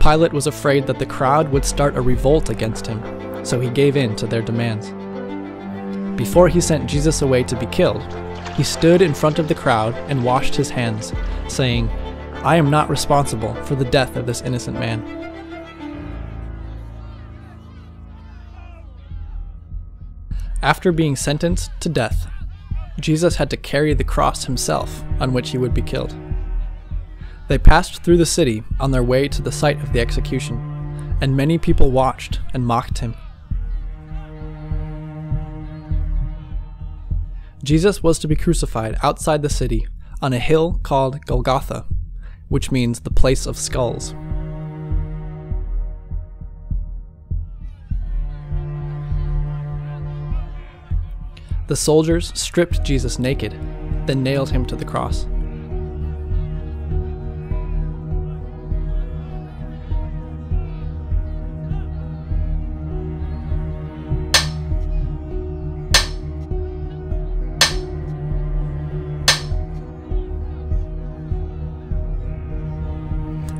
Pilate was afraid that the crowd would start a revolt against him, so he gave in to their demands. Before he sent Jesus away to be killed, he stood in front of the crowd and washed his hands, saying, "I am not responsible for the death of this innocent man." After being sentenced to death, Jesus had to carry the cross himself on which he would be killed. They passed through the city on their way to the site of the execution, and many people watched and mocked him. Jesus was to be crucified outside the city on a hill called Golgotha, which means the place of skulls. The soldiers stripped Jesus naked, then nailed him to the cross.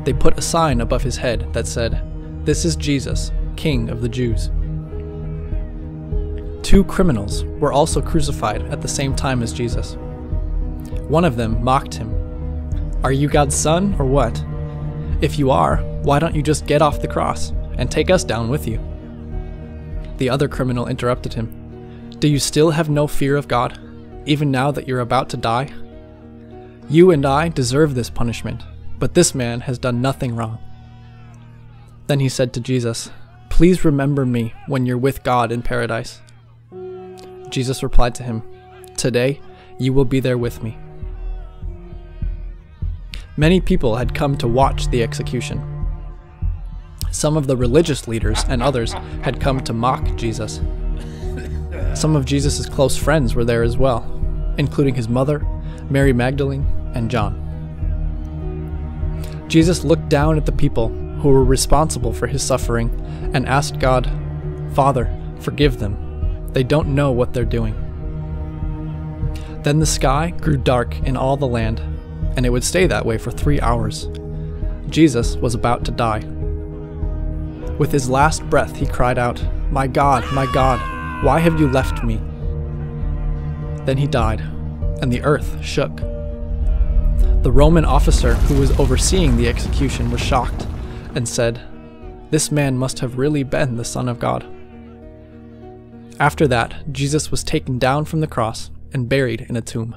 They put a sign above his head that said, "This is Jesus, King of the Jews." Two criminals were also crucified at the same time as Jesus. One of them mocked him. "Are you God's son or what? If you are, why don't you just get off the cross and take us down with you?" The other criminal interrupted him. "Do you still have no fear of God, even now that you're about to die? You and I deserve this punishment, but this man has done nothing wrong." Then he said to Jesus, "Please remember me when you're with God in paradise." Jesus replied to him, "Today you will be there with me." Many people had come to watch the execution. Some of the religious leaders and others had come to mock Jesus. Some of Jesus' close friends were there as well, including his mother, Mary Magdalene, and John. Jesus looked down at the people who were responsible for his suffering and asked God, "Father, forgive them. They don't know what they're doing." Then the sky grew dark in all the land, and it would stay that way for 3 hours. Jesus was about to die. With his last breath, he cried out, my God, why have you left me?" Then he died, and the earth shook. The Roman officer who was overseeing the execution was shocked and said, "This man must have really been the Son of God." After that, Jesus was taken down from the cross and buried in a tomb.